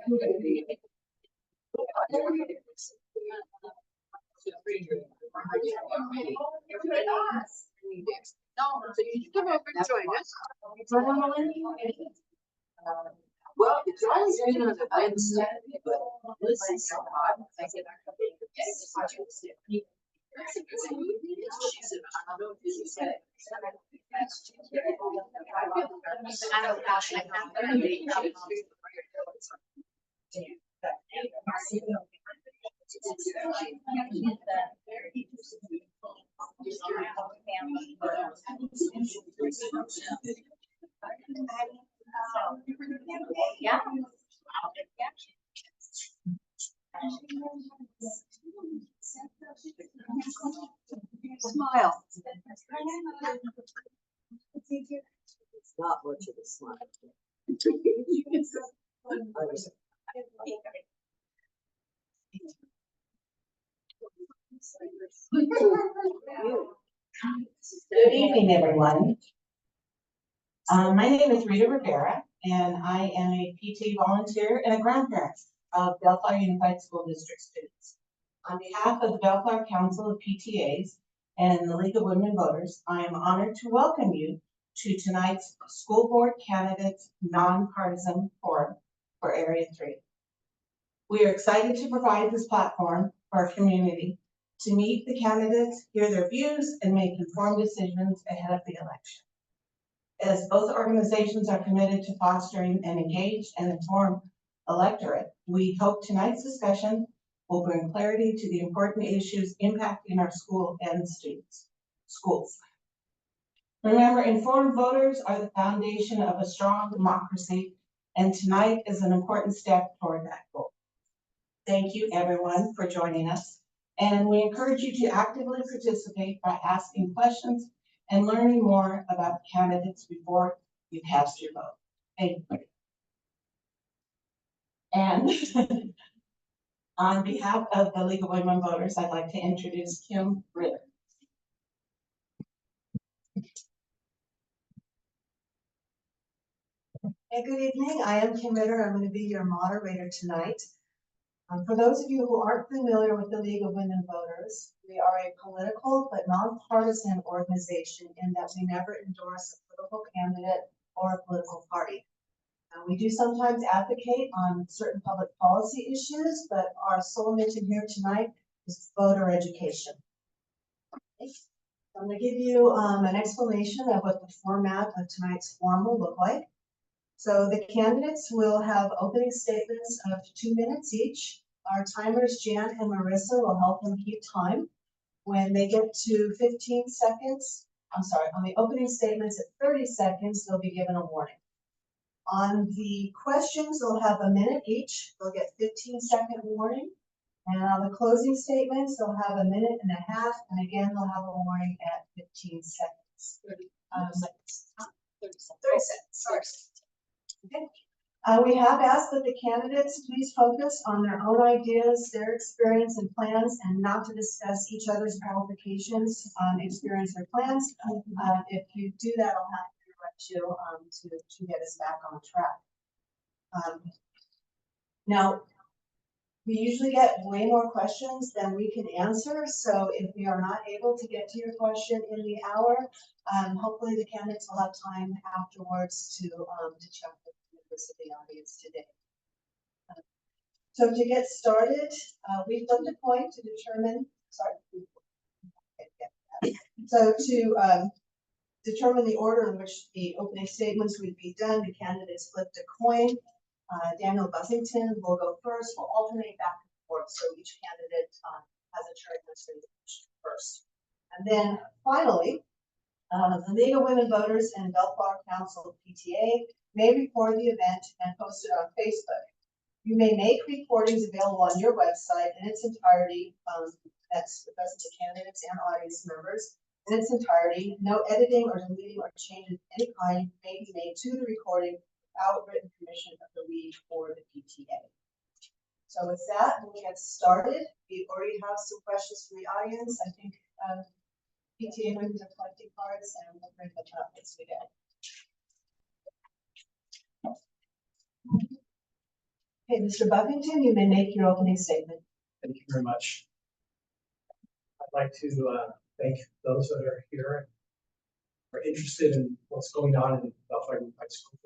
Come over and join us. Well, it's always been on the Wednesday, but this is so hot. I said, she said, I don't know if you said it. Yeah. Smile. It's not much of a smile. Good evening, everyone. My name is Rita Rivera, and I am a PTA volunteer and a grandparent of Bellflower Unified School District students. On behalf of the Bellflower Council of PTAs and the League of Women Voters, I am honored to welcome you to tonight's School Board Candidates Nonpartisan Forum for Area 3. We are excited to provide this platform for our community to meet the candidates, hear their views, and make informed decisions ahead of the election. As both organizations are committed to fostering an engaged and informed electorate, we hope tonight's discussion will bring clarity to the important issues impacting our school and schools. Remember, informed voters are the foundation of a strong democracy, and tonight is an important step toward that goal. Thank you, everyone, for joining us, and we encourage you to actively participate by asking questions and learning more about the candidates before you cast your vote. Thank you. And on behalf of the League of Women Voters, I'd like to introduce Kim Ritter. Hey, good evening. I am Kim Ritter. I'm going to be your moderator tonight. For those of you who aren't familiar with the League of Women Voters, we are a political but nonpartisan organization in that we never endorse a political candidate or a political party. We do sometimes advocate on certain public policy issues, but our sole mission here tonight is voter education. Okay. I'm going to give you an explanation of what the format of tonight's forum will look like. So the candidates will have opening statements of 2 minutes each. Our timers, Jan and Marissa, will help them keep time. When they get to 15 seconds, on the opening statements at 30 seconds, they'll be given a warning. On the questions, they'll have a minute each. They'll get 15-second warning. And on the closing statements, they'll have a minute and a half. And again, they'll have a warning at 15 seconds. 30 seconds. 30 seconds. Sorry. Okay. We have asked that the candidates please focus on their own ideas, their experience and plans, and not to discuss each other's qualifications, experience, or plans. If you do that, I'll have to direct you to get us back on track. Now, we usually get way more questions than we can answer, so if we are not able to get to your question in the hour, hopefully the candidates will have time afterwards to chat with members of the audience today. So to get started, we flipped a coin to determine, determine the order in which the opening statements would be done, the candidates flipped a coin. Daniel Bussington will go first. We'll alternate back and forth, so each candidate has a turn answering the question first. And then finally, the League of Women Voters and Bellflower Council PTA may record the event and post it on Facebook. You may make recordings available on your website in its entirety. That's the candidates and audience members in its entirety. No editing or deleting or changes of any kind may be made to the recording without written permission of the League or the PTA. So with that, we'll get started. We already have some questions from the audience. I think PTA members are collecting cards, and we'll bring them up as we go. Okay, Mr. Buffington, you may make your opening statement. Thank you very much. I'd like to thank those that are here and are interested in what's going on in Bellflower Unified School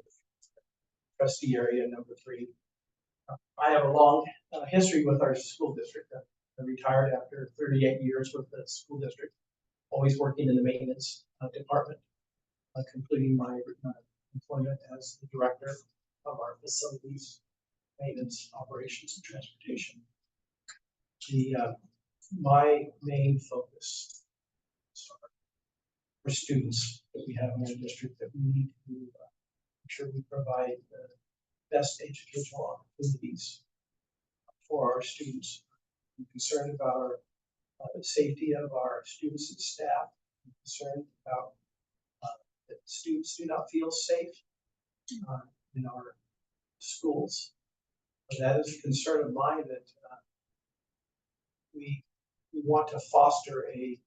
trustee area number 3. I have a long history with our school district. I retired after 38 years with the school district, always working in the maintenance department, completing my employment as the director of our facilities, maintenance, operations, and transportation. My main focus for students that we have in our district, that we need to make sure we provide the best educational opportunities for our students. I'm concerned about the safety of our students and staff. I'm concerned about that students do not feel safe in our schools. And that is a concern of mine, that we want to foster a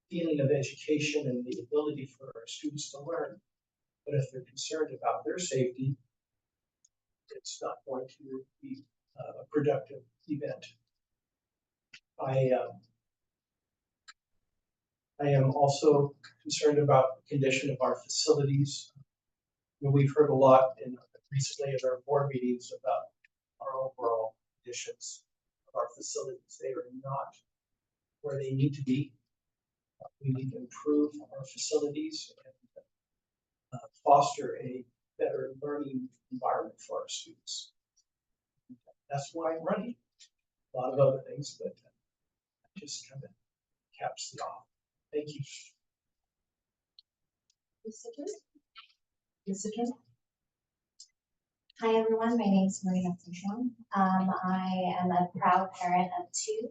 feeling of education and the ability for our students to learn. But if they're concerned about their safety, it's not going to be a productive event. I am also concerned about the condition of our facilities. We've heard a lot recently at our board meetings about our overall conditions of our facilities. They are not where they need to be. We need to improve our facilities and foster a better learning environment for our students. That's why I'm running. A lot of other things, but just kind of caps it off. Thank you. Hi everyone, my name is Maria Fishon. I am a proud parent of 2.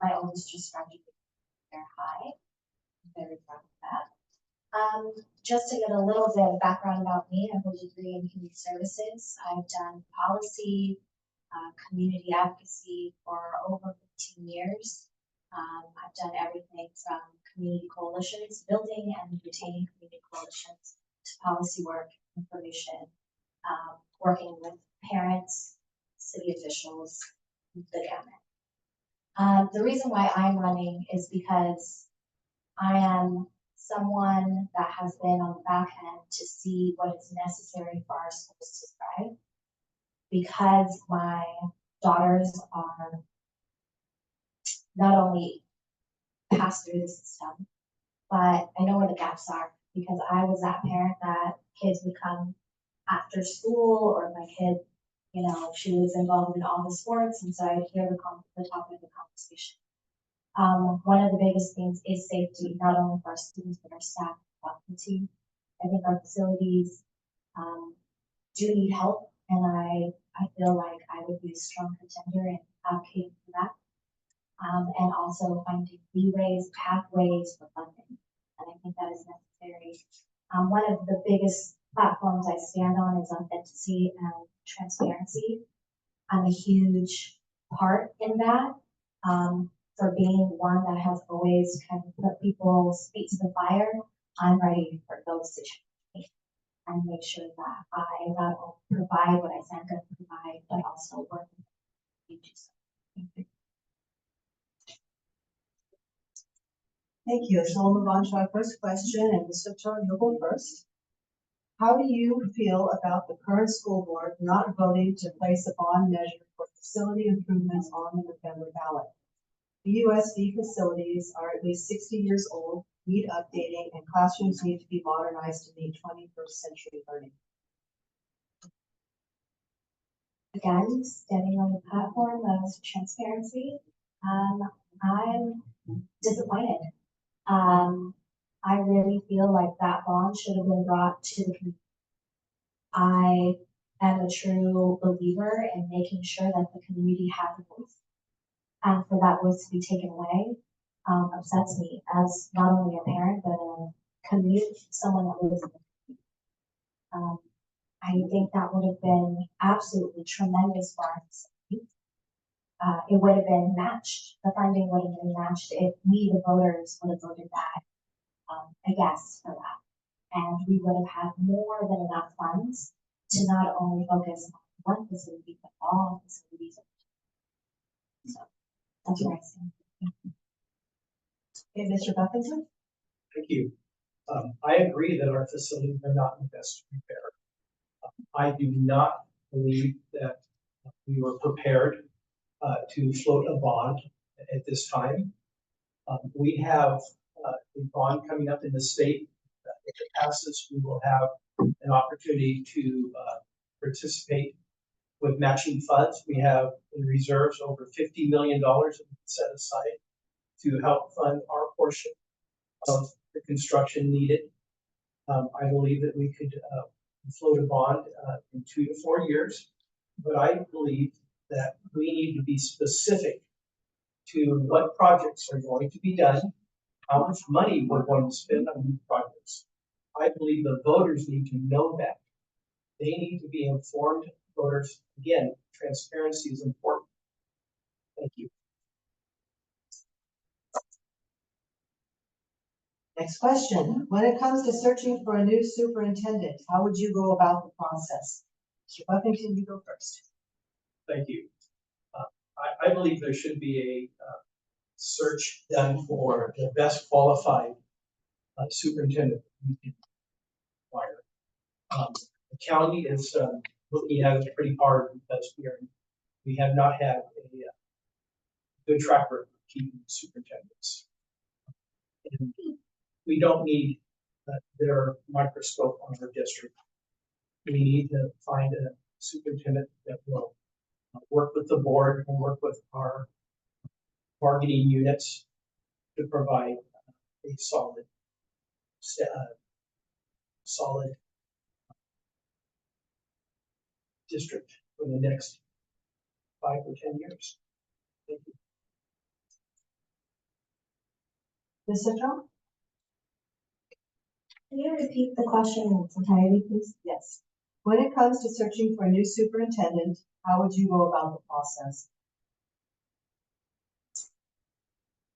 My oldest just graduated their high. I'm very proud of that. Just to get a little bit of background about me, I have a degree in community services. I've done policy, community advocacy for over 15 years. I've done everything from community coalitions, building and retaining community coalitions, to policy work, information, working with parents, city officials, the gamut. The reason why I'm running is because I am someone that has been on the back end to see what is necessary for our schools to thrive. Because my daughters are not only passed through the system, but I know where the gaps are, because I was that parent that kids would come after school, or my kid, she was involved in all the sports, and so I hear the topic of the conversation. One of the biggest things is safety, not only for our students, but our staff and faculty. I think our facilities do need help, and I feel like I would be a strong contender in advocating for that. And also finding leeways, pathways for funding. And I think that is necessary. One of the biggest platforms I stand on is authenticity and transparency. I'm a huge part in that, for being one that has always kind of put people's feet to the fire. I'm ready for those situations and make sure that I not only provide what I said I'm going to provide, but also work with you. Thank you. Thank you. So we'll move on to our first question, and Mr. Tor, you'll go first. How do you feel about the current school board not voting to place a bond measure for facility improvements on the November ballot? The USD facilities are at least 60 years old, need updating, and classrooms need to be modernized to meet 21st century learning. Again, standing on the platform of transparency, I'm disappointed. I really feel like that bond should have been brought to the community. I am a true believer in making sure that the community has a voice. And for that voice to be taken away upsets me as not only a parent, but a community, someone that lives in the community. I think that would have been absolutely tremendous for our facility. It would have been matched. The funding would have been matched if we, the voters, would have voted that a yes for that. And we would have had more than enough funds to not only focus on one facility, but all facilities. So that's where I stand. Okay, Mr. Buffington? Thank you. I agree that our facilities are not in best repair. I do not believe that we were prepared to float a bond at this time. We have a bond coming up in the state. If it passes, we will have an opportunity to participate with matching funds. We have in reserves over $50 million set aside to help fund our portion of the construction needed. I believe that we could float a bond in 2 to 4 years, but I believe that we need to be specific to what projects are going to be done, how much money we're going to spend on these projects. I believe the voters need to know that. They need to be informed voters. Again, transparency is important. Thank you. Next question. When it comes to searching for a new superintendent, how would you go about the process? Mr. Buffington, you go first. Thank you. I believe there should be a search done for the best qualified superintendent we can acquire. The county is looking at it pretty hard because we have not had a good track record of keeping superintendents. And we don't need their microscope on our district. We need to find a superintendent that will work with the board and work with our bargaining units to provide a solid district for the next 5 or 10 years. Thank you. Ms. Citro? Can you repeat the question in its entirety, please? Yes. When it comes to searching for a new superintendent, how would you go about the process?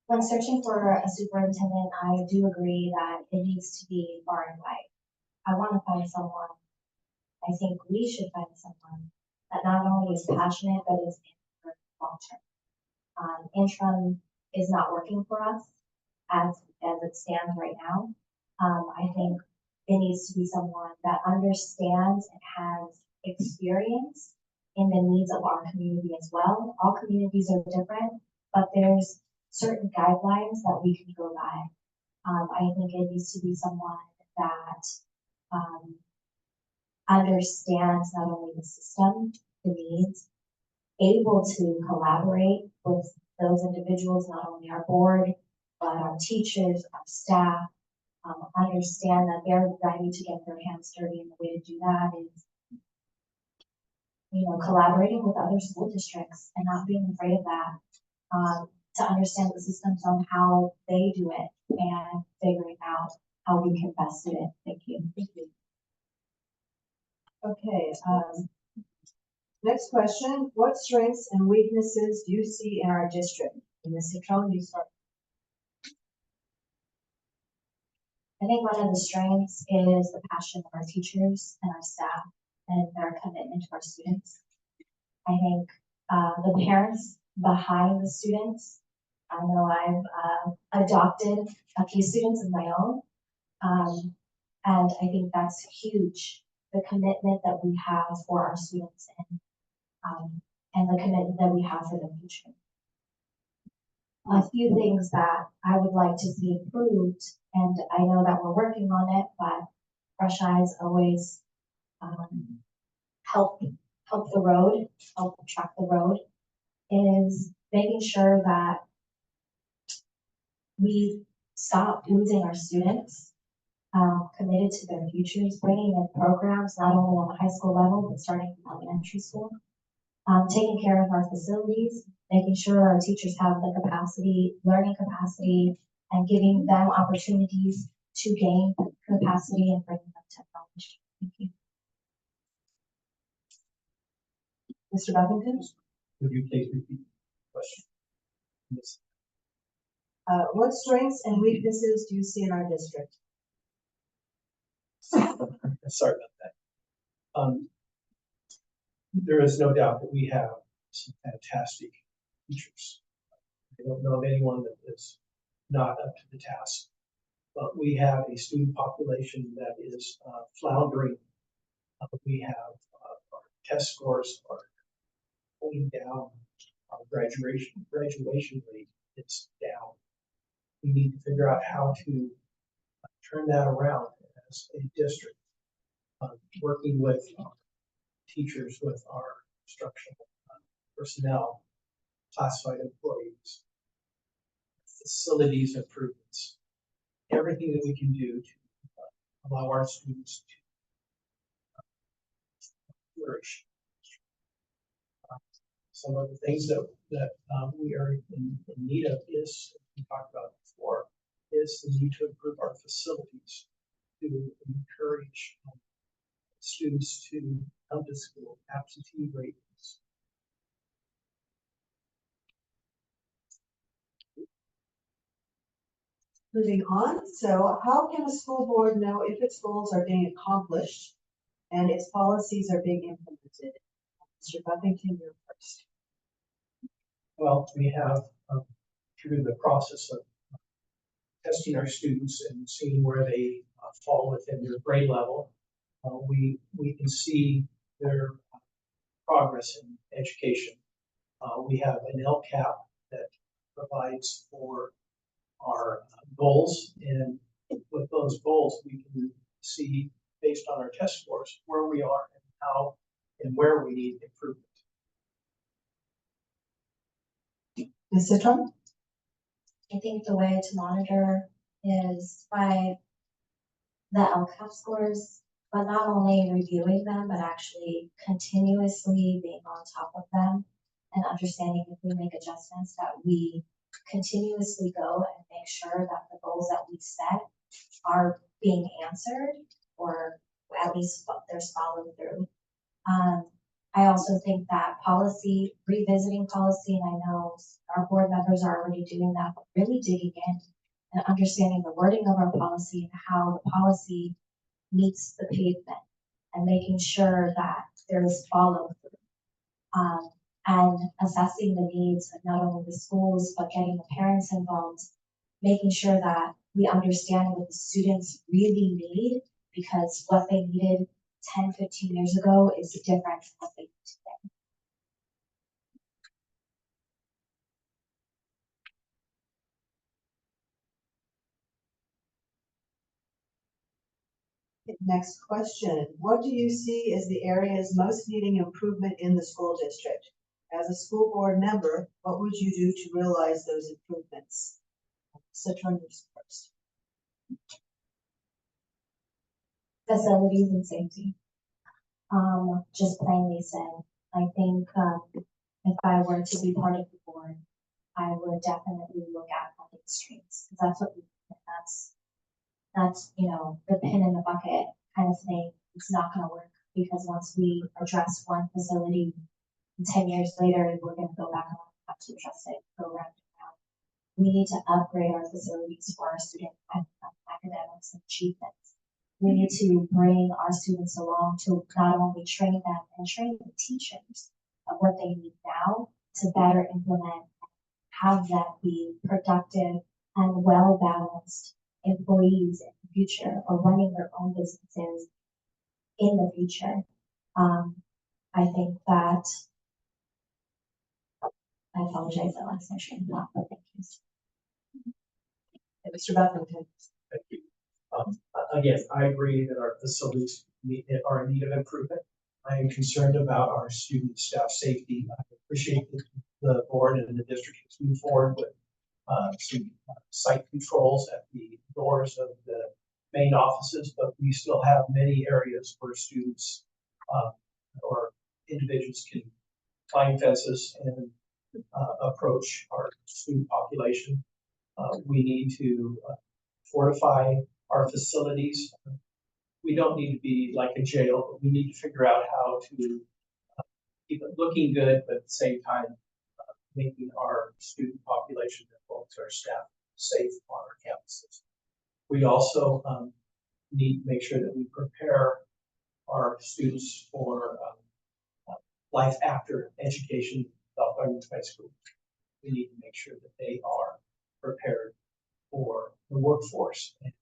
When searching for a superintendent, I do agree that it needs to be far and wide. I want to find someone, I think we should find someone that not only is passionate, but is in for long term. Interim is not working for us as it stands right now. I think it needs to be someone that understands and has experience in the needs of our community as well. All communities are different, but there's certain guidelines that we can go by. I think it needs to be someone that understands not only the system, the needs, able to collaborate with those individuals, not only our board, but our teachers, our staff, understand that they're ready to get their hands dirty, and the way to do that is, collaborating with other school districts and not being afraid of that, to understand the systems on how they do it and figuring out how we can best do it. Thank you. Thank you. Okay, next question. What strengths and weaknesses do you see in our district? And Ms. Citro, you start. I think one of the strengths is the passion of our teachers and our staff and their commitment to our students. I think the parents behind the students, I know I've adopted a few students of my own, and I think that's huge, the commitment that we have for our students and the commitment that we have for the future. A few things that I would like to see improved, and I know that we're working on it, but fresh eyes always help the road, help track the road, is making sure that we stop losing our students, committed to their futures, bringing in programs not only on the high school level, but starting from elementary school, taking care of our facilities, making sure our teachers have the capacity, learning capacity, and giving them opportunities to gain capacity and bring them technology. Thank you. Mr. Buffington? Would you please repeat the question? Yes. What strengths and weaknesses do you see in our district? Sorry about that. there is no doubt that we have some fantastic teachers. I don't know of anyone that is not up to the task. But we have a student population that is floundering. We have our test scores are going down. Our graduation rate is down. We need to figure out how to turn that around as a district, working with our teachers, with our instructional personnel, classified employees, facilities improvements, everything that we can do to allow our students to flourish. Some of the things that we are in need of is, we talked about before, is the need to improve our facilities to encourage students to come to school. Absentee rates. Moving on, so how can a school board know if its goals are being accomplished and its policies are being implemented? Mr. Buffington, you're first. Well, we have through the process of testing our students and seeing where they fall within their grade level, we can see their progress in education. We have an LCAP that provides for our goals, and with those goals, we can see based on our test scores where we are and how and where we need improvement. Ms. Citron? I think the way to monitor is by the LCAP scores, but not only reviewing them, but actually continuously being on top of them and understanding if we make adjustments that we continuously go and make sure that the goals that we set are being answered or at least there's follow through. I also think that policy, revisiting policy, and I know our board members are already doing that, but really digging in and understanding the wording of our policy and how the policy meets the pavement and making sure that there is follow through. And assessing the needs of not only the schools, but getting the parents involved, making sure that we understand what the students really need, because what they needed 10, 15 years ago is different from what they need today. Next question. What do you see as the areas most needing improvement in the school district? As a school board member, what would you do to realize those improvements? Citron, you're first. Facilities and safety. Just plainly said, I think if I were to be part of the board, I would definitely look at funding streams, because that's what we, that's, you know, the pin in the bucket kind of thing. It's not going to work, because once we address one facility, 10 years later, we're going to go back and have to address it, go round and round. We need to upgrade our facilities for our student academics and achievements. We need to bring our students along to not only train them and train the teachers of what they need now to better implement, have that be productive and well-balanced employees in the future or running their own businesses in the future. I think that, I apologize, that last section, not, but thank you. Mr. Buffington. Thank you. Again, I agree that our facilities are in need of improvement. I am concerned about our student staff safety. I appreciate the board and the district has moved forward with some site controls at the doors of the main offices, but we still have many areas where students or individuals can climb fences and approach our student population. We need to fortify our facilities. We don't need to be like a jail, but we need to figure out how to keep it looking good, but at the same time, making our student population as well as our staff safe on our campuses. We also need to make sure that we prepare our students for life after education, Bellflower Unified School. We need to make sure that they are prepared for the workforce and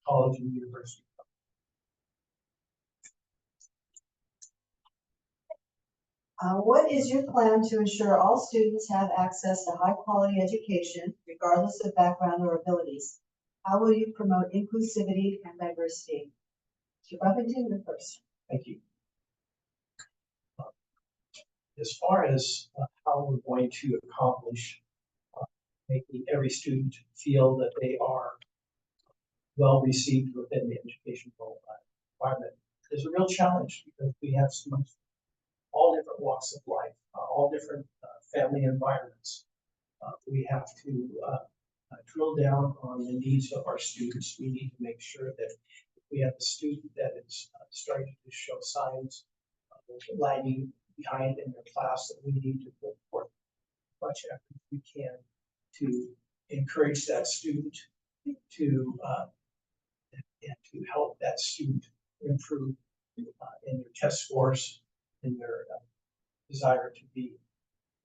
college and university. What is your plan to ensure all students have access to high-quality education, regardless of background or abilities? How will you promote inclusivity and diversity? Mr. Buffington, you're first. Thank you. As far as how we're going to accomplish making every student feel that they are well received within the educational environment is a real challenge, because we have students all different walks of life, all different family environments. We have to drill down on the needs of our students. We need to make sure that if we have a student that is starting to show signs of lagging behind in their class, that we need to put forth as much effort as we can to encourage that student to and to help that student improve in their test scores, in their desire to be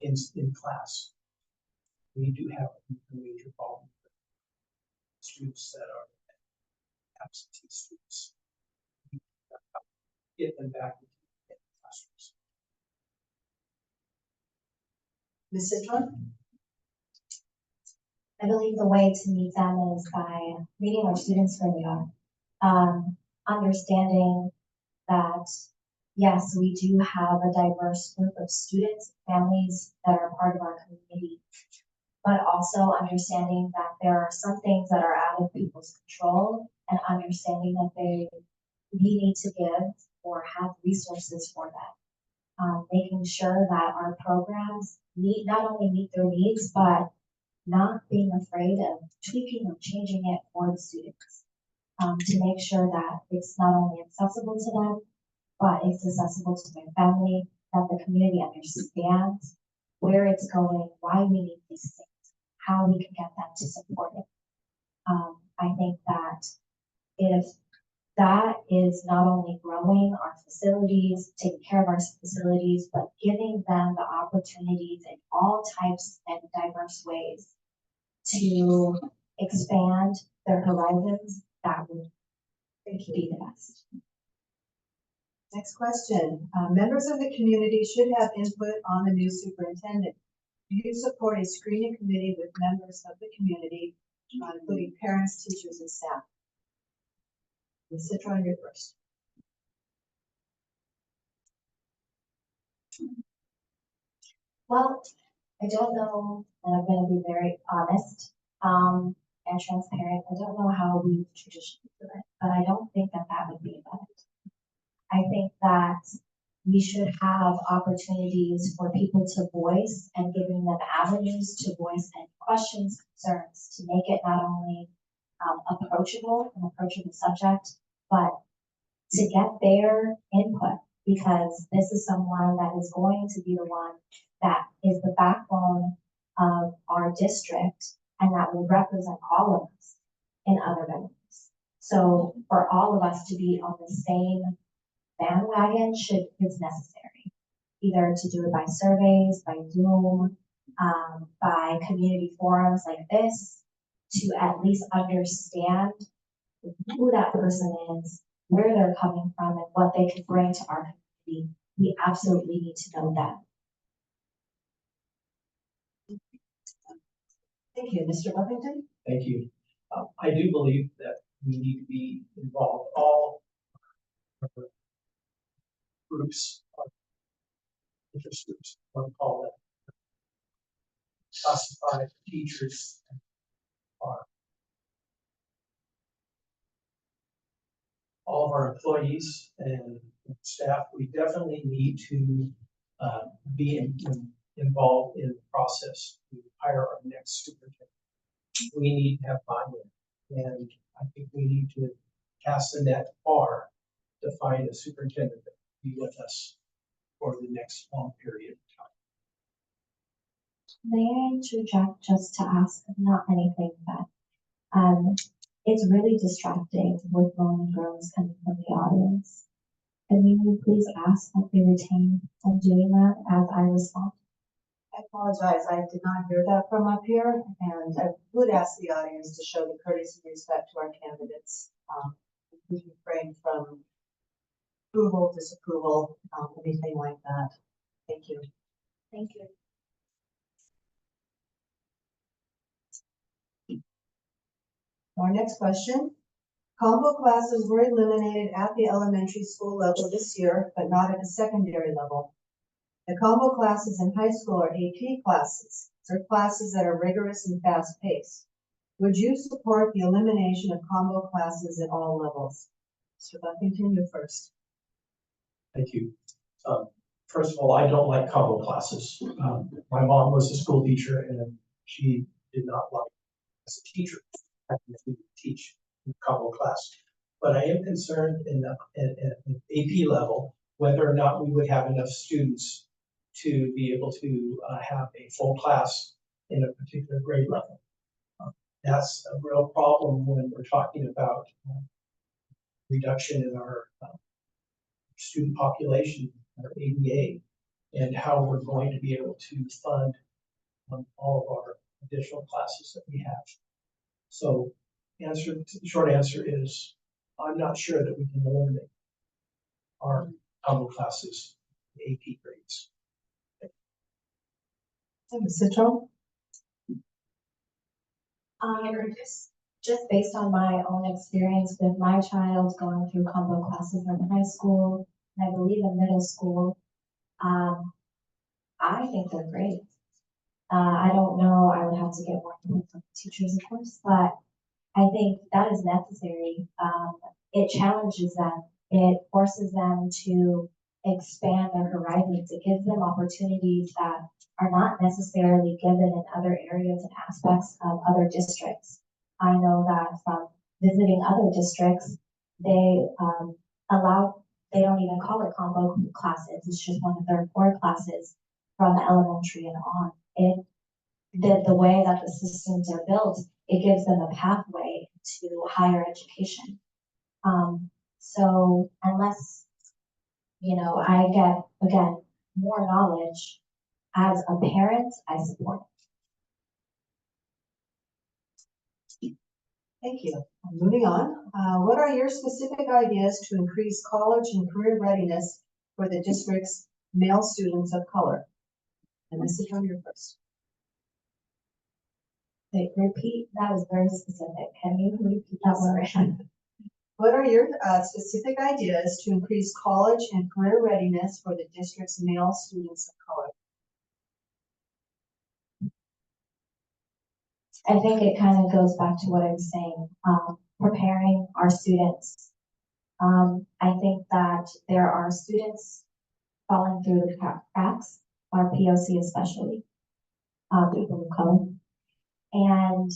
in class. We do have a major problem with students that are absentee students. We get them back into the classrooms. Ms. Citron? I believe the way to meet them is by meeting our students where they are. Understanding that, yes, we do have a diverse group of students, families that are part of our community, but also understanding that there are some things that are out of people's control, and understanding that we need to give or have resources for that. Making sure that our programs not only meet their needs, but not being afraid of tweaking or changing it for the students, to make sure that it's not only accessible to them, but it's accessible to their family, that the community understands where it's going, why we need these things, how we can get them to support it. I think that if that is not only growing our facilities, taking care of our facilities, but giving them the opportunities in all types and diverse ways to expand their horizons, that would be the best. Next question. Members of the community should have input on the new superintendent. Do you support a screening committee with members of the community, including parents, teachers, and staff? Ms. Citron, you're first. Well, I don't know, and I'm going to be very honest and transparent. I don't know how we traditionally do it, but I don't think that that would be a bad idea. I think that we should have opportunities for people to voice, and giving them avenues to voice and questions, concerns, to make it not only approachable, an approachable subject, but to get their input, because this is someone that is going to be the one that is the backbone of our district, and that will represent all of us in other venues. So for all of us to be on the same bandwagon is necessary, either to do it by surveys, by Zoom, by community forums like this, to at least understand who that person is, where they're coming from, and what they can bring to our community. We absolutely need to know that. Thank you. Mr. Buffington? Thank you. I do believe that we need to be involved, all groups, interest groups, one call them. Classified teachers are all of our employees and staff. We definitely need to be involved in the process to hire our next superintendent. We need to have buy-in, and I think we need to cast the net far to find a superintendent that will be with us for the next long period of time. May I interject just to ask, not anything, but it's really distracting with moaning girls coming from the audience. Can you please ask that they retain from doing that as I respond? I apologize, I did not hear that from up here, and I would ask the audience to show the courtesy and respect to our candidates. We refrain from approval, disapproval, anything like that. Thank you. Thank you. Our next question. Combo classes were eliminated at the elementary school level this year, but not at the secondary level. The combo classes in high school are AP classes. They're classes that are rigorous and fast-paced. Would you support the elimination of combo classes at all levels? So I'll continue first. Thank you. First of all, I don't like combo classes. My mom was a school teacher and she did not like, as a teacher, having to teach in combo class. But I am concerned in the AP level, whether or not we would have enough students to be able to have a full class in a particular grade level. That's a real problem when we're talking about reduction in our student population, our ADA, and how we're going to be able to fund all of our additional classes that we have. So the short answer is, I'm not sure that we can eliminate our combo classes, the AP grades. Ms. Citro? Just based on my own experience with my child going through combo classes in high school, and I believe in middle school, I think they're great. I don't know, I would have to get more input from teachers, of course, but I think that is necessary. It challenges them. It forces them to expand their horizons. It gives them opportunities that are not necessarily given in other areas and aspects of other districts. I know that from visiting other districts, they they don't even call it combo classes. It's just one of their core classes from elementary and on. The way that the systems are built, it gives them a pathway to higher education. So unless, I get, again, more knowledge as a parent, I support it. Thank you. Moving on, what are your specific ideas to increase college and career readiness for the district's male students of color? And Ms. Citro, you're first. Wait, repeat, that was very specific. Can you repeat that one? What are your specific ideas to increase college and career readiness for the district's male students of color? I think it kind of goes back to what I was saying, preparing our students. I think that there are students falling through the cracks, our POC especially, people of color. And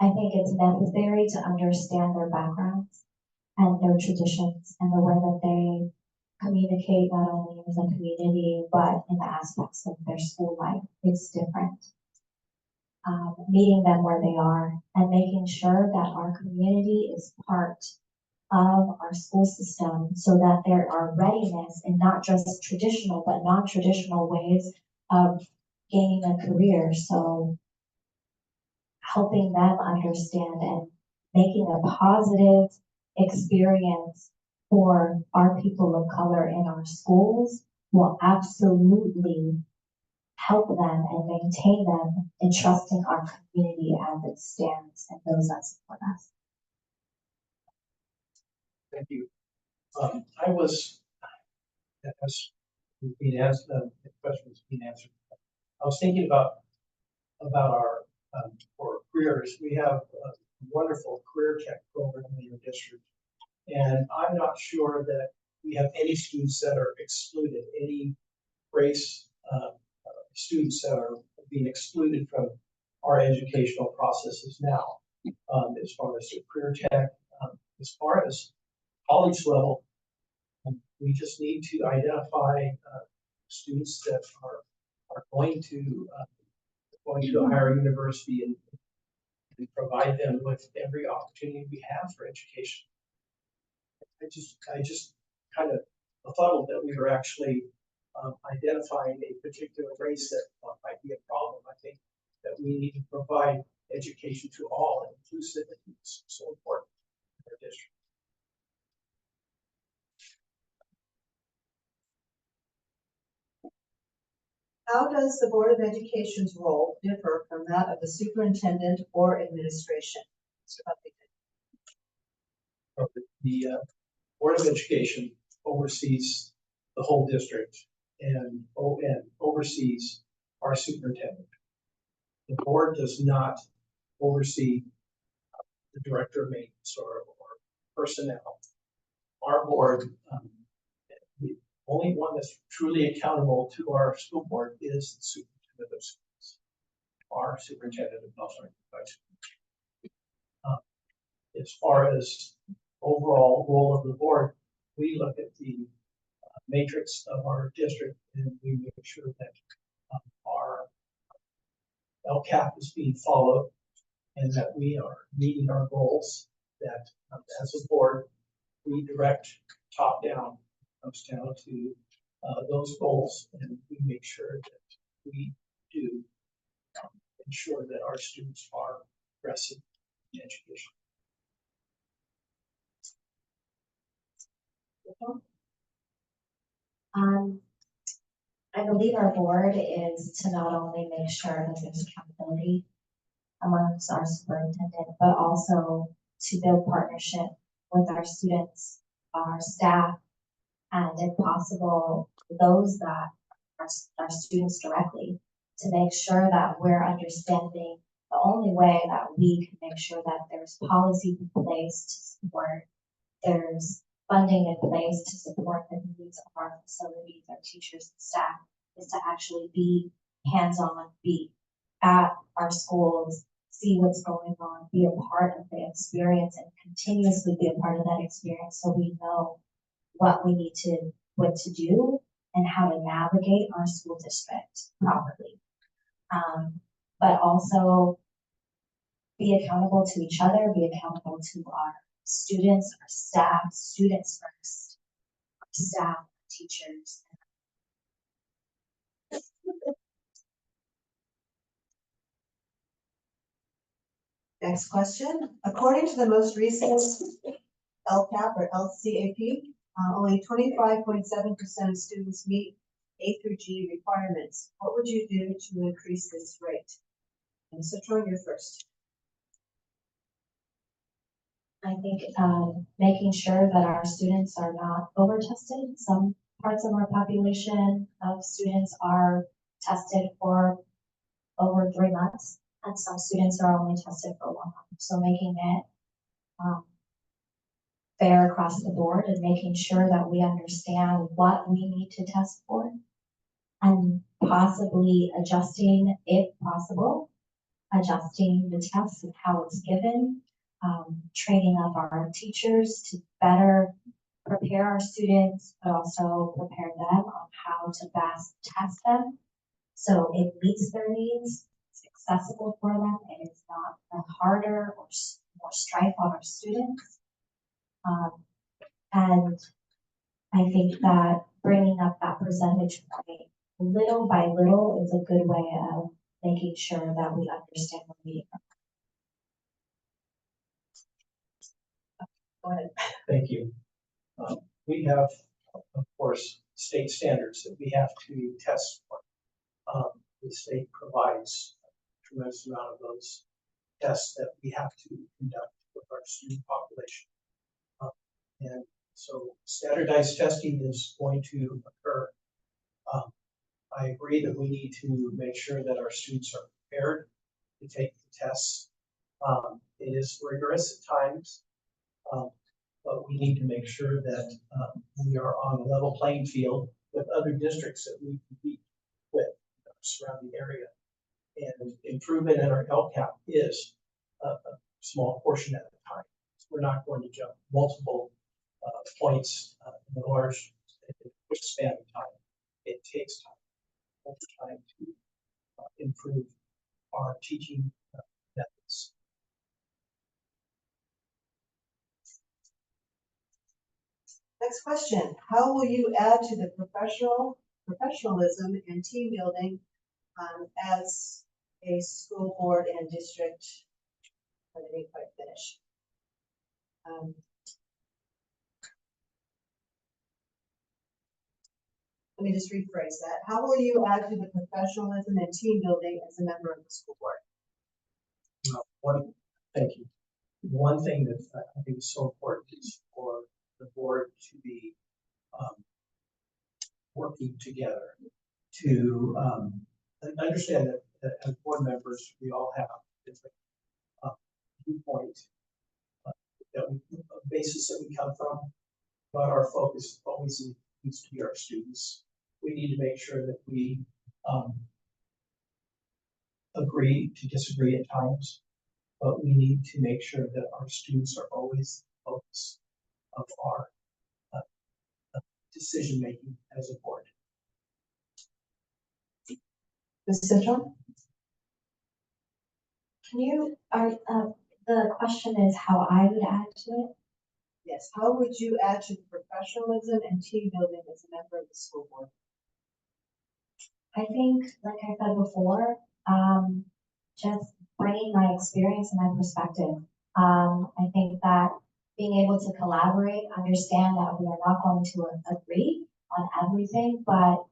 I think it's necessary to understand their backgrounds and their traditions and the way that they communicate not only as a community, but in the aspects of their school life. It's different. Meeting them where they are and making sure that our community is part of our school system so that there are readiness and not just traditional, but non-traditional ways of gaining a career. So helping them understand and making a positive experience for our people of color in our schools will absolutely help them and maintain them in trusting our community as it stands and those that support us. Thank you. I was, as being asked, the question was being answered. I was thinking about our for careers. We have a wonderful career tech program in your district, and I'm not sure that we have any students that are excluded, any race students that are being excluded from our educational processes now, as far as the career tech, as far as college level. We just need to identify students that are going to a higher university and provide them with every opportunity we have for education. I just kind of befuddled that we were actually identifying a particular race that might be a problem. I think that we need to provide education to all, and inclusivity is so important in our district. How does the Board of Education's role differ from that of the superintendent or administration? Mr. Buffington. The Board of Education oversees the whole district, and ON oversees our superintendent. The board does not oversee the director of maintenance or personnel. Our board, the only one that's truly accountable to our school board is the superintendent of schools, our superintendent of Bellflower Unified Schools. As far as overall role of the board, we look at the matrix of our district and we make sure that our LCAP is being followed and that we are meeting our goals, that as a board, we direct top down, comes down to those goals, and we make sure that we do ensure that our students are progressing in education. I believe our board is to not only make sure that there's accountability amongst our superintendent, but also to build partnership with our students, our staff, and if possible, those that are students directly, to make sure that we're understanding the only way that we can make sure that there's policy in place to support, there's funding in place to support the needs of our facilities, our teachers and staff, is to actually be hands-on, be at our schools, see what's going on, be a part of the experience and continuously be a part of that experience so we know what to do and how to navigate our school district properly. But also be accountable to each other, be accountable to our students, our staff, students first, our staff, teachers. Next question. According to the most recent LCAP or LCAP, only 25.7% of students meet A through G requirements. What would you do to increase this rate? And so Troy, you're first. I think making sure that our students are not over-tested. Some parts of our population of students are tested for over 3 months, and some students are only tested for 1 month. So making it fair across the board and making sure that we understand what we need to test for and possibly adjusting, if possible, adjusting the test and how it's given, training up our teachers to better prepare our students, but also prepare them on how to best test them. So it meets their needs, it's accessible for them, and it's not a harder or more strife on our students. And I think that bringing up that percentage point little by little is a good way of making sure that we understand what we are. Go ahead. Thank you. We have, of course, state standards that we have to test for. The state provides a tremendous amount of those tests that we have to conduct with our student population. And so standardized testing is going to occur. I agree that we need to make sure that our students are prepared to take the tests. It is rigorous at times, but we need to make sure that we are on a level playing field with other districts that we compete with in our surrounding area. And improvement in our LCAP is a small portion at a time. So we're not going to jump multiple points in a large quick span of time. It takes time, over time, to improve our teaching methods. Next question, how will you add to the professionalism and team building as a school board and district? I didn't quite finish. Let me just rephrase that. How will you add to the professionalism and team building as a member of the school board? Thank you. One thing that I think is so important is for the board to be working together to understand that as board members, we all have different viewpoint, basis that we come from, but our focus always needs to be our students. We need to make sure that we agree to disagree at times, but we need to make sure that our students are always the focus of our decision making as a board. Ms. Citron? Can you, the question is how I would add to it? Yes, how would you add to the professionalism and team building as a member of the school board? I think, like I said before, just bringing my experience and my perspective. I think that being able to collaborate, understand that we are not going to agree on everything, but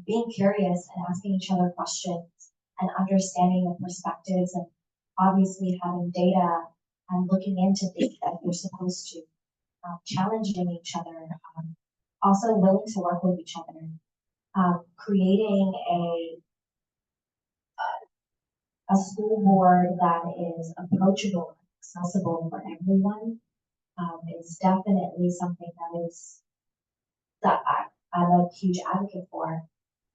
being curious and asking each other questions and understanding the perspectives and obviously having data and looking into things that you're supposed to, challenging each other, also willing to work with each other, creating a school board that is approachable, accessible for everyone, is definitely something that I'm a huge advocate for.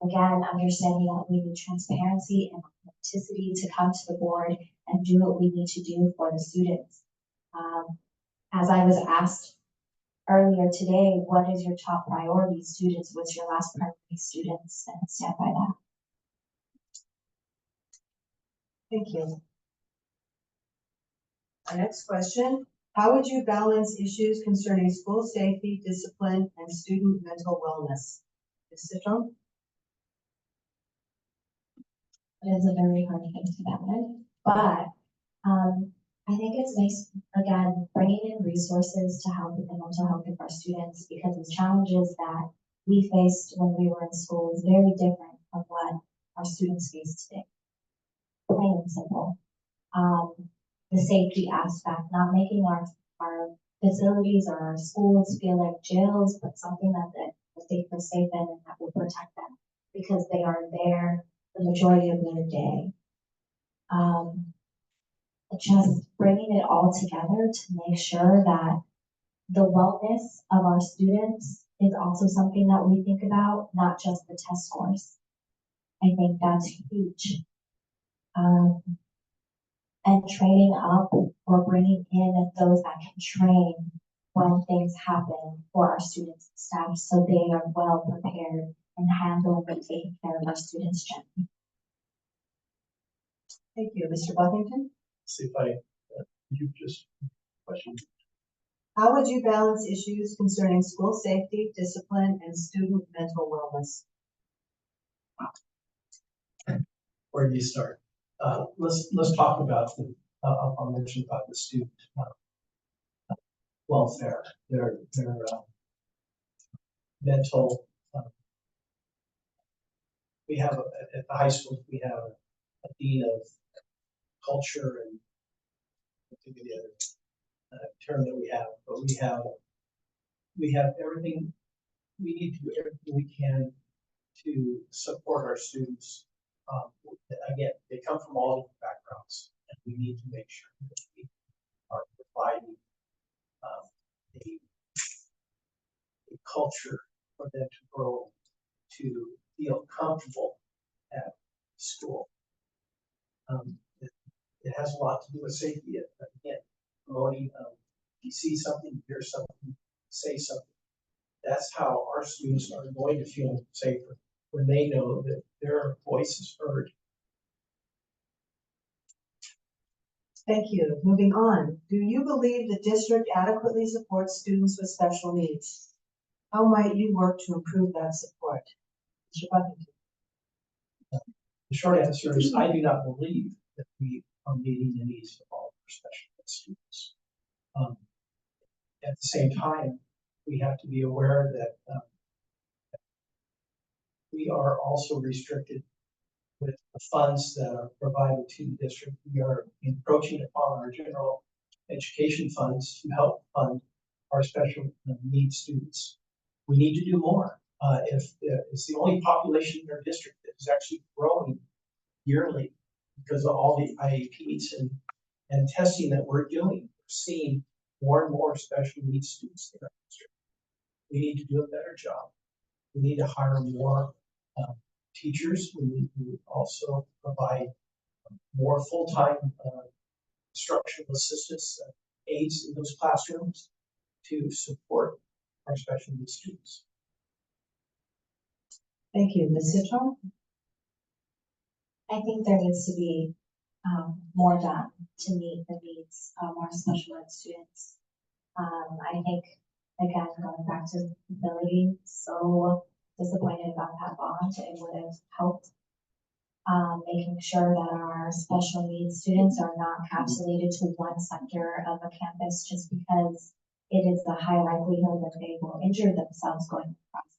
Again, understanding that we need transparency and authenticity to come to the board and do what we need to do for the students. As I was asked earlier today, what is your top priority, students? What's your last priority, students? And stand by that. Thank you. Our next question, how would you balance issues concerning school safety, discipline, and student mental wellness? Ms. Citron? It is a very hard thing to balance, but I think it's nice, again, bringing in resources to help with the mental health of our students, because the challenges that we faced when we were in school is very different from what our students face today. Plain and simple. The safety aspect, not making our facilities or our schools feel like jails, but something that they feel safe in and that will protect them because they are there the majority of their day. Just bringing it all together to make sure that the wellness of our students is also something that we think about, not just the test scores. I think that's huge. And training up or bringing in those that can train when things happen for our students and staff so they are well prepared and handling and taking care of our students gently. Thank you. Mr. Buffington? See if I, you just question. How would you balance issues concerning school safety, discipline, and student mental wellness? Where do you start? Let's talk about the, I'll mention about the student welfare, their mental. We have at the high school we have a dean of culture and I think the other term that we have, but we have everything. We need to do everything we can to support our students. Again, they come from all different backgrounds, and we need to make sure that we are providing a culture for them to grow, to feel comfortable at school. It has a lot to do with safety. Again, promoting, if you see something, hear something, say something. That's how our students are going to feel safer when they know that their voice is heard. Thank you. Moving on. Do you believe the district adequately supports students with special needs? How might you work to improve that support? Mr. Buffington. The short answer is I do not believe that we are meeting the needs of all of our special ed students. At the same time, we have to be aware that we are also restricted with the funds that are provided to the district. We are encroaching upon our general education funds to help fund our special needs students. We need to do more. If it's the only population in our district that is actually growing yearly because of all the IEPs and testing that we're doing, we're seeing more and more special needs students in our district. We need to do a better job. We need to hire more teachers. We need to also provide more full-time instructional assistants, aides in those classrooms to support our special needs students. Thank you. Ms. Citron? I think there needs to be more done to meet the needs of our special ed students. I think, again, going back to ability, so disappointed about that bond. It would have helped making sure that our special needs students are not capsulated to one sector of a campus just because it is a high likelihood that they will injure themselves going across.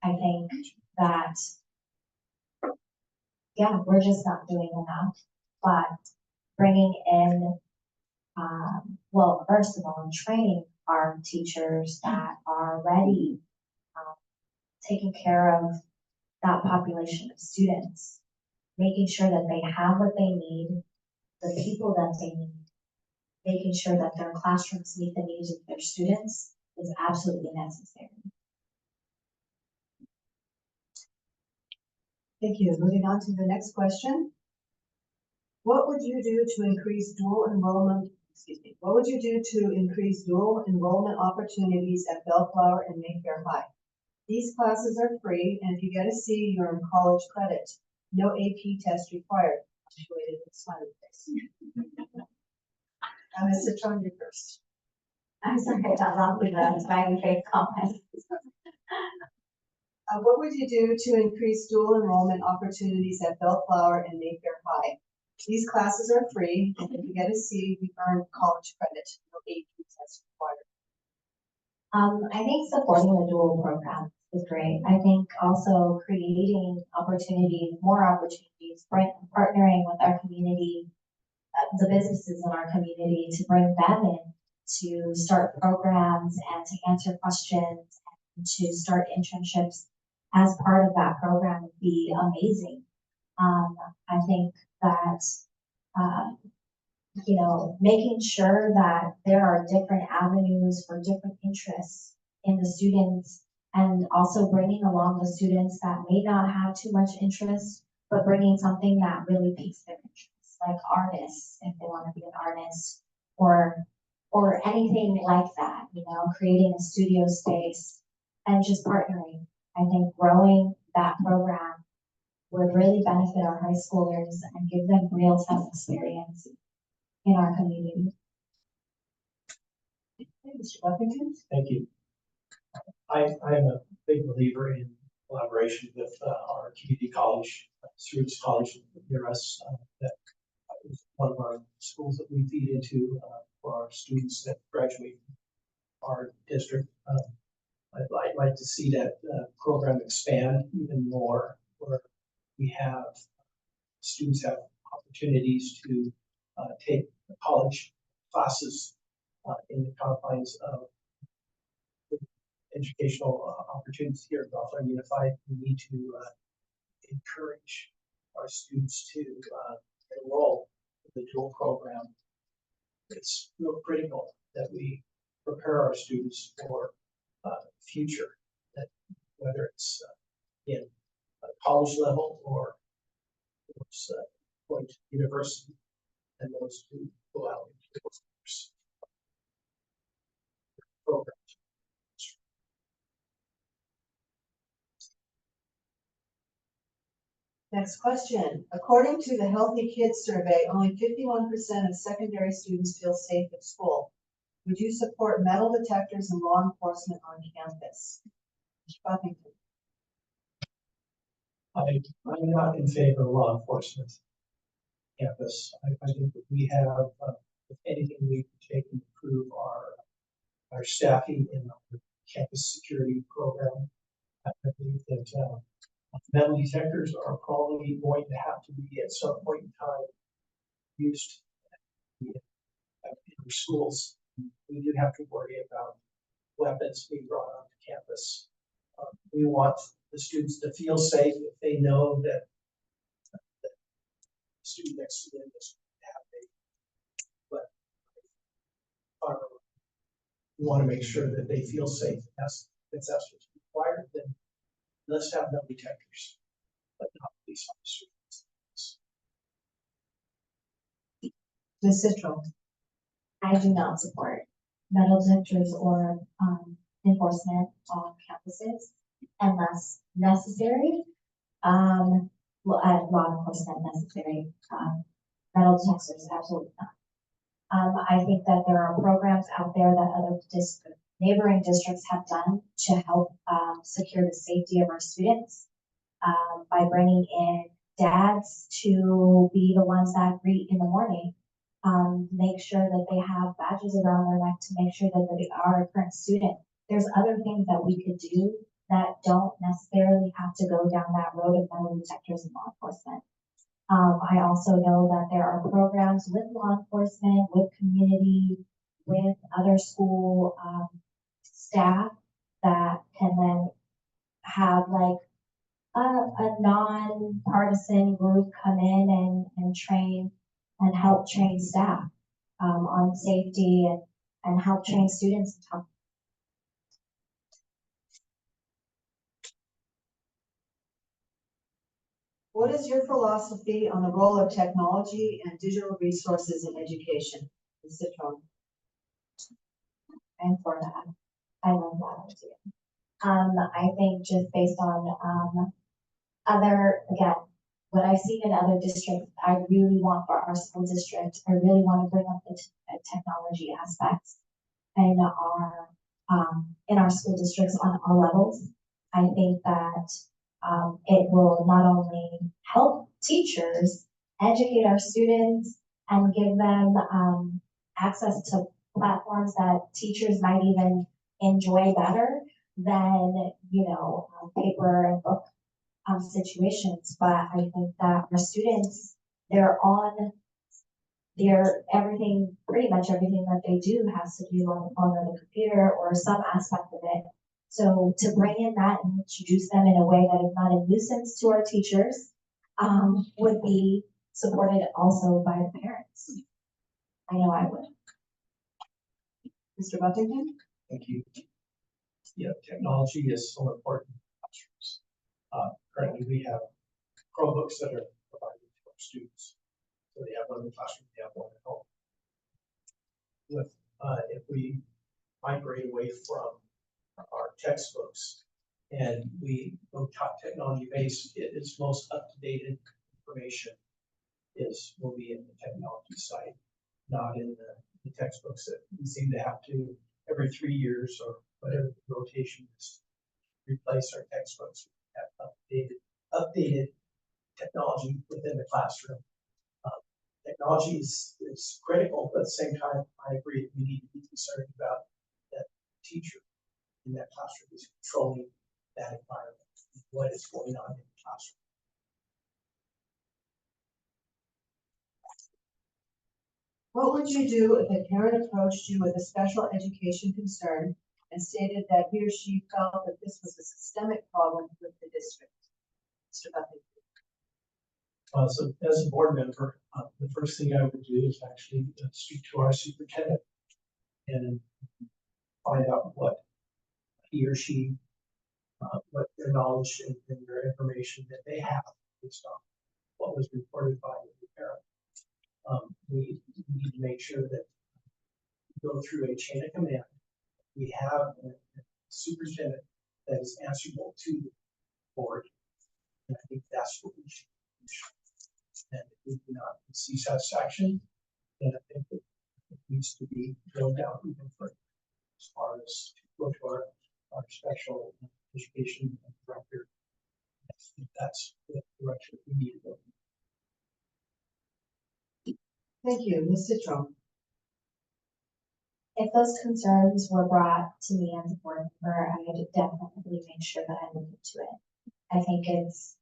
I think that, yeah, we're just not doing enough, but bringing in, well, first of all, training our teachers that are ready, taking care of that population of students, making sure that they have what they need, the people that they need, making sure that their classrooms meet the needs of their students is absolutely necessary. Thank you. Moving on to the next question. What would you do to increase dual enrollment, what would you do to increase dual enrollment opportunities at Bellflower and Mayfair High? These classes are free, and if you get a C, you're in college credit. No AP test required. Punctuated with smiley face. Ms. Citron, you first. I'm sorry, I got wrong with the smiley face comment. What would you do to increase dual enrollment opportunities at Bellflower and Mayfair High? These classes are free, and if you get a C, you earn college credit. No AP test required. I think supporting the dual program is great. I think also creating opportunities, more opportunities, partnering with our community, the businesses in our community to bring them in to start programs and to answer questions and to start internships as part of that program would be amazing. I think that, making sure that there are different avenues for different interests in the students and also bringing along the students that may not have too much interest, but bringing something that really piques their interest, like artists, if they want to be an artist, or anything like that, creating a studio space and just partnering. I think growing that program would really benefit our high schoolers and give them real-time experience in our community. Mr. Buffington? Thank you. I'm a big believer in collaboration with our community college, Cerritos College near us. That is one of our schools that we feed into for our students that graduate from our district. I'd like to see that program expand even more, where we have students have opportunities to take college classes in the confines of educational opportunities here at Bellflower Unified. We need to encourage our students to enroll in the dual program. It's real critical that we prepare our students for the future, that whether it's in college level or going to university, and those who go out into those programs. Next question. According to the Healthy Kids Survey, only 51% of secondary students feel safe at school. Would you support metal detectors and law enforcement on campus? Mr. Buffington. I'm not in favor of law enforcement campus. I think that we have, if anything, we can take and improve our staffing in our campus security program. I believe that metal detectors are probably going to have to be at some point in time used in our schools. We do have to worry about weapons being brought onto campus. We want the students to feel safe if they know that the student next to them is going to have a weapon. Firearm. We want to make sure that they feel safe. If that's what's required, then let's have metal detectors, but not police officers. Ms. Citro. I do not support metal detectors or enforcement on campuses unless necessary. Law enforcement necessary. Metal detectors, absolutely not. I think that there are programs out there that other neighboring districts have done to help secure the safety of our students by bringing in dads to be the ones that greet in the morning. Make sure that they have badges around their neck to make sure that they are a current student. There's other things that we could do that don't necessarily have to go down that road of metal detectors and law enforcement. I also know that there are programs with law enforcement, with community, with other school staff that can then have like a non-partisan group come in and train and help train staff on safety and help train students. What is your philosophy on the role of technology and digital resources in education? Ms. Citron. And for that, I love that too. I think just based on again, what I've seen in other districts, I really want for our school district, I really want to bring up the technology aspects in our school districts on all levels. I think that it will not only help teachers educate our students and give them access to platforms that teachers might even enjoy better than, paper and book situations. But I think that our students, pretty much everything that they do has to do on the phone or the computer or some aspect of it. So to bring in that and introduce them in a way that is not a nuisance to our teachers would be supported also by the parents. I know I would. Mr. Buffington. Thank you. Yeah, technology is so important in classrooms. Currently, we have Chromebooks that are provided to our students. So they have one in the classroom, they have one at home. If we migrate away from our textbooks and we go technology based, its most up-to-date information will be in the technology side, not in the textbooks that we seem to have to every 3 years or whatever the rotation is, replace our textbooks. We have updated technology within the classroom. Technology is critical, but at the same time, I agree that we need to be concerned about that teacher in that classroom is controlling that environment, what is going on in the classroom. What would you do if a parent approached you with a special education concern and stated that he or she felt that this was a systemic problem with the district? Mr. Buffington. So as a board member, the first thing I would do is actually speak to our superintendent and find out what he or she, what their knowledge and their information that they have based on what was reported by the parent. We need to make sure that we go through a chain of command. We have a superintendent that is answerable to the board. And I think that's what we should And if we do not see satisfaction, then I think that it needs to be drilled down even further as far as to go to our special education director. I think that's the direction we need to go. Thank you, Ms. Citron. If those concerns were brought to me as a board member, I would definitely make sure that I look into it. I think it's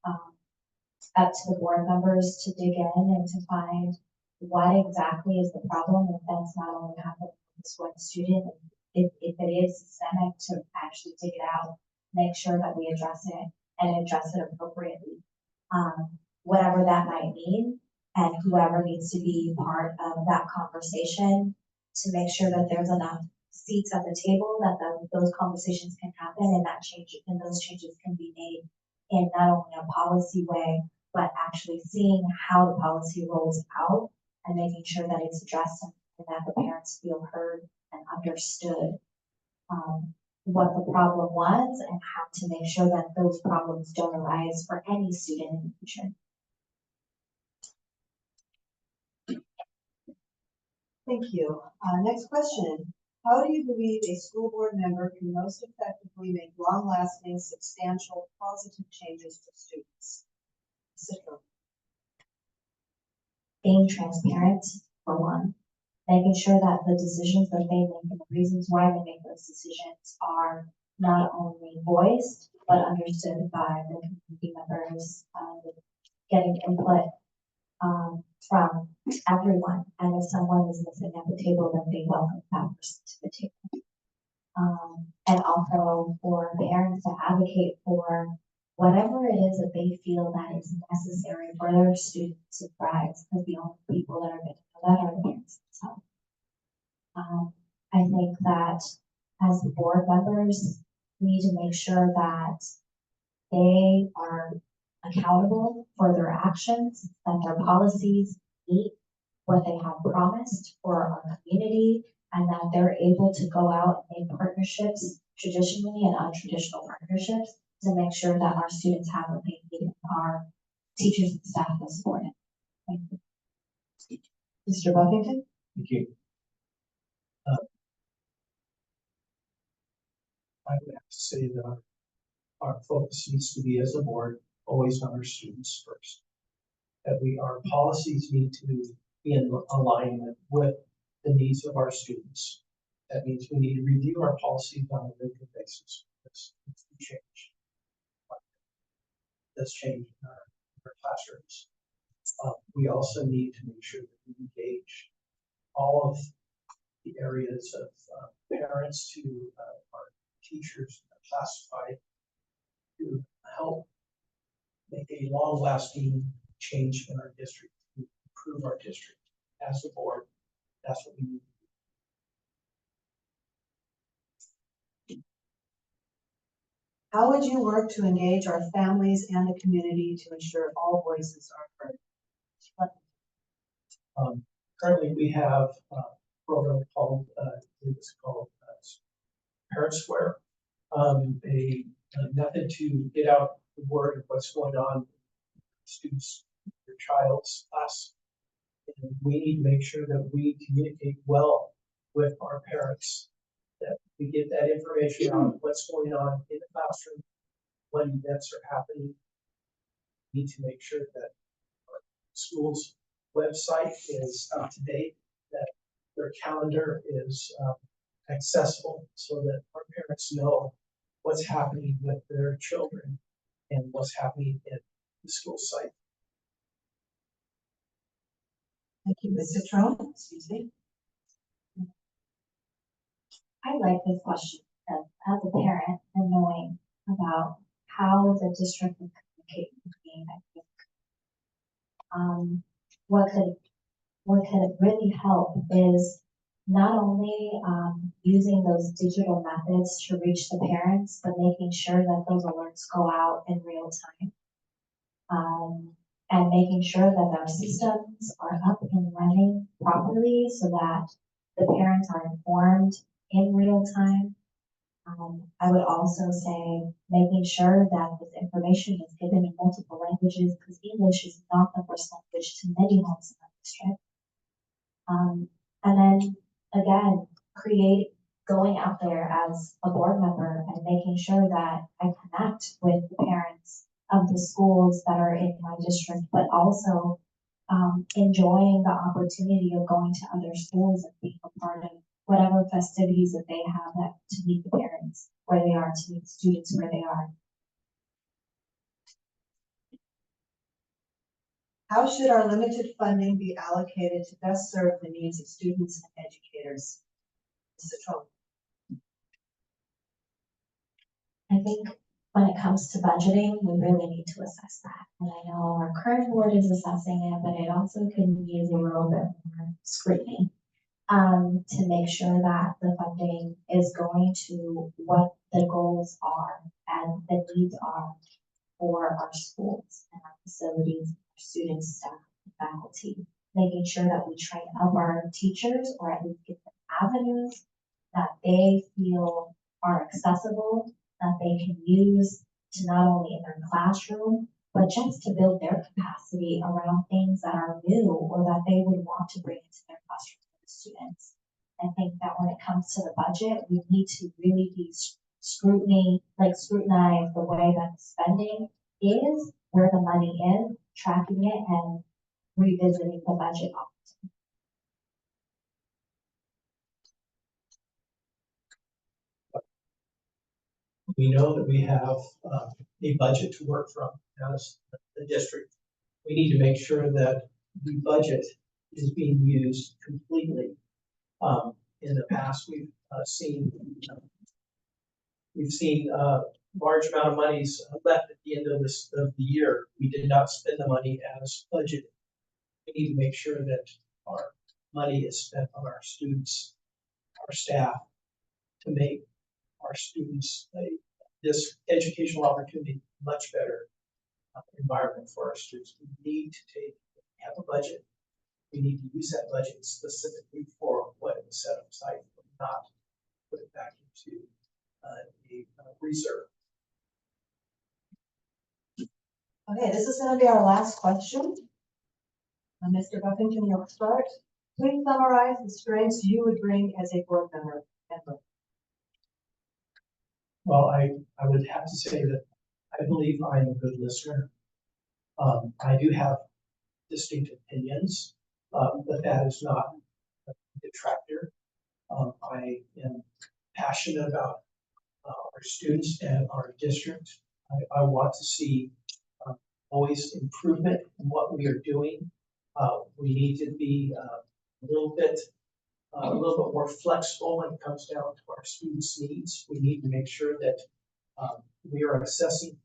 up to the board members to dig in and to find what exactly is the problem. If that's not only happening with this one student, if it is systemic, to actually dig it out, make sure that we address it and address it appropriately. Whatever that might mean, and whoever needs to be part of that conversation to make sure that there's enough seats at the table that those conversations can happen and those changes can be made in not only a policy way, but actually seeing how the policy rolls out and making sure that it's addressed and that the parents feel heard and understood what the problem was and how to make sure that those problems don't arise for any student in the future. Thank you. Next question. How do you believe a school board member can most effectively make long-lasting, substantial, positive changes for students? Citron. Being transparent, for one, making sure that the decisions that they make and the reasons why they make those decisions are not only voiced, but understood by the community members, getting input from everyone. And if someone is missing at the table, then they welcome that person to the table. And also for parents to advocate for whatever it is that they feel that is necessary for their students to thrive, because the only people that are going to know that are the parents themselves. I think that as board members, we need to make sure that they are accountable for their actions, that their policies meet what they have promised for our community, and that they're able to go out and make partnerships, traditionally and untraditional partnerships, to make sure that our students have what they need, our teachers and staff will support it. Thank you. Mr. Buffington? Thank you. I would have to say that our focus needs to be, as a board, always on our students first. That our policies need to be in alignment with the needs of our students. That means we need to review our policies on a regular basis. That's change. That's change in our classrooms. We also need to make sure that we engage all of the areas of parents to our teachers classified to help make a long-lasting change in our district, to improve our district. As a board, that's what we need to do. How would you work to engage our families and the community to ensure all voices are heard? Currently, we have a program called Parent Square, a method to get out the word of what's going on in students, your child's class. And we need to make sure that we communicate well with our parents, that we get that information on what's going on in the classroom, what events are happening. We need to make sure that our school's website is up to date, that their calendar is accessible, so that our parents know what's happening with their children and what's happening in the school site. Thank you, Ms. Citron. Excuse me. I like this question because as a parent and knowing about how the district is communicating with me, I think what could really help is not only using those digital methods to reach the parents, but making sure that those alerts go out in real time. And making sure that our systems are up and running properly so that the parents are informed in real time. I would also say making sure that this information is given in multiple languages because English is not the first language to many homes in our district. And then again, going out there as a board member and making sure that I connect with the parents of the schools that are in my district, but also enjoying the opportunity of going to other schools and being a part of whatever festivities that they have to meet the parents where they are, to meet the students where they are. How should our limited funding be allocated to best serve the needs of students and educators? Mr. Trump. I think when it comes to budgeting, we really need to assess that. And I know our current board is assessing it, but it also could use a little bit more scrutiny to make sure that the funding is going to what the goals are and the needs are for our schools and our facilities, our students, staff, and faculty. Making sure that we train up our teachers or at least give them avenues that they feel are accessible, that they can use to not only in their classroom, but just to build their capacity around things that are new or that they would want to bring into their classroom for the students. I think that when it comes to the budget, we need to really be scrutinize the way that the spending is, where the money is, tracking it and revisiting the budget often. We know that we have a budget to work from as the district. We need to make sure that the budget is being used completely. In the past, we've seen large amount of monies left at the end of the year. We did not spend the money as budgeted. We need to make sure that our money is spent on our students, our staff, to make our students this educational opportunity much better environment for our students. We need to have a budget. We need to use that budget specifically for what it was set aside for, not put it back into a reserve. Okay, this is going to be our last question. Mr. Buffington, you'll start. Please summarize the strengths you would bring as a board member. Well, I would have to say that I believe I'm a good listener. I do have distinct opinions, but that is not a detractor. I am passionate about our students and our district. I want to see always improvement in what we are doing. We need to be a little bit more flexible when it comes down to our students' needs. We need to make sure that we are assessing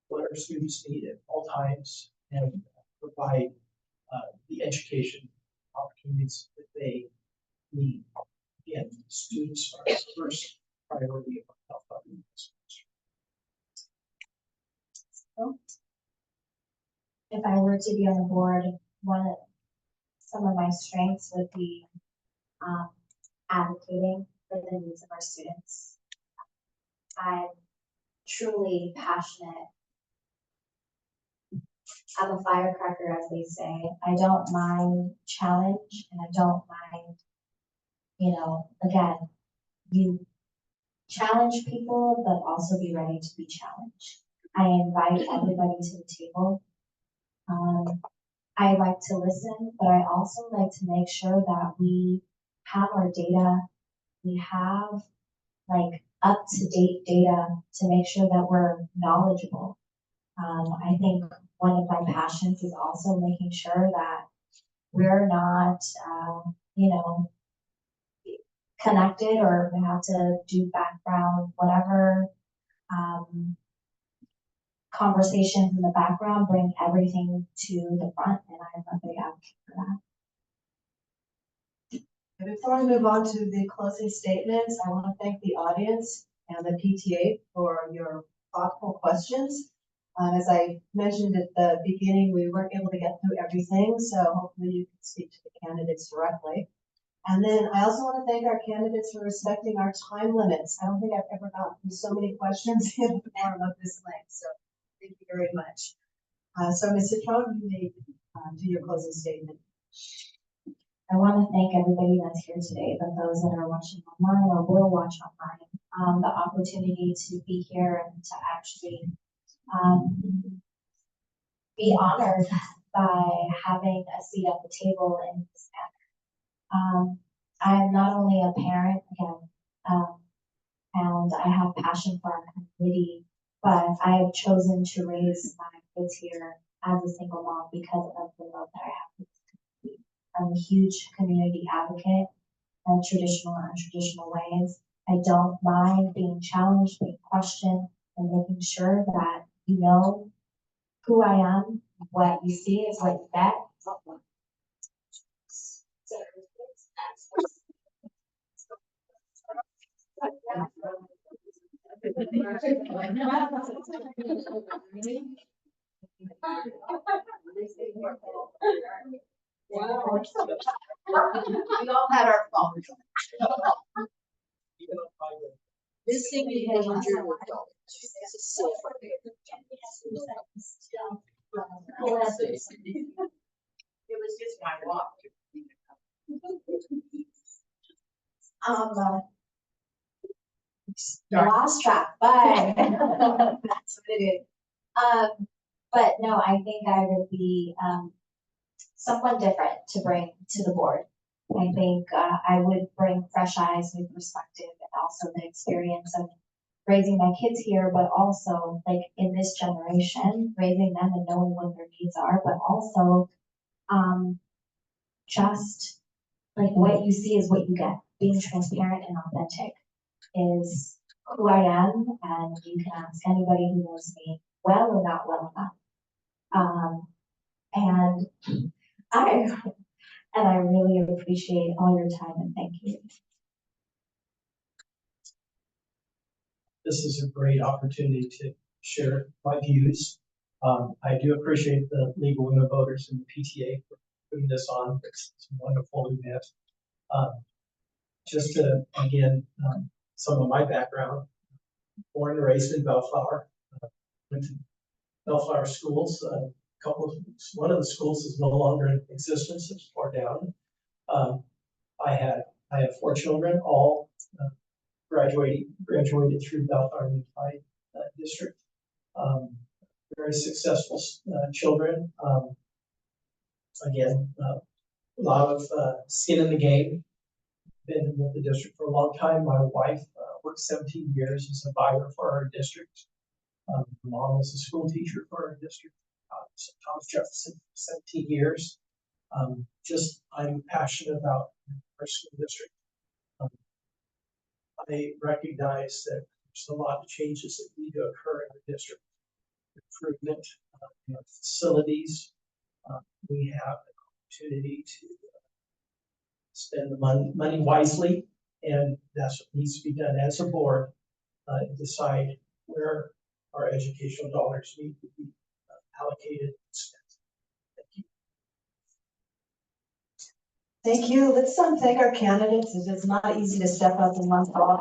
what our students need at all times and provide the education opportunities that they need. Again, students are the first priority of our health. If I were to be on the board, some of my strengths would be advocating for the needs of our students. I'm truly passionate. I'm a firecracker, as they say. I don't mind challenge, and I don't mind, again, you challenge people, but also be ready to be challenged. I invite everybody to the table. I like to listen, but I also like to make sure that we have our data, we have like up-to-date data to make sure that we're knowledgeable. I think one of my passions is also making sure that we're not, connected or we have to do background, whatever conversations in the background, bring everything to the front, and I'm a big advocate for that. And before we move on to the closing statements, I want to thank the audience and the PTA for your thoughtful questions. As I mentioned at the beginning, we weren't able to get through everything, so hopefully you can speak to the candidates directly. And then I also want to thank our candidates for respecting our time limits. I don't think I've ever gotten so many questions in the form of this length, so thank you very much. So Ms. Citron, you may do your closing statement. I want to thank everybody that's here today, but those that are watching online or will watch online, the opportunity to be here and to actually be honored by having a seat at the table in this manner. I'm not only a parent, again, and I have passion for our community, but I have chosen to raise my kids here as a single mom because of the love that I have for this community. I'm a huge community advocate in traditional and untraditional ways. I don't mind being challenged, being questioned, and making sure that you know who I am. What you see is what you get. We all had our phones. This thing you had on your adult. This is so funny. It was just my walk. Lost track, but that's what it is. But no, I think I would be someone different to bring to the board. I think I would bring fresh eyes, new perspective, and also the experience of raising my kids here, but also like in this generation, raising them and knowing what their needs are, but also just like what you see is what you get. Being transparent and authentic is who I am, and you can ask anybody who knows me well or not well enough. And I really appreciate all your time and thank you. This is a great opportunity to share my views. I do appreciate the League of Women Voters and the PTA for putting this on. It's a wonderful event. Just to, again, some of my background, born and raised in Bellflower, went to Bellflower schools. One of the schools is no longer in existence, it's torn down. I have 4 children, all graduated through Bellflower Unified District. Very successful children. Again, a lot of skin in the game. Been with the district for a long time. My wife worked 17 years as a buyer for our district. Mom was a school teacher for our district. Thomas Jefferson, 17 years. I'm passionate about our school district. I recognize that there's a lot of changes that need to occur in the district. Improvement in our facilities. We have an opportunity to spend the money wisely, and that's what needs to be done as a board. Decide where our educational dollars need to be allocated and spent. Thank you. Thank you. Let's thank our candidates. It's not easy to step up in one fall.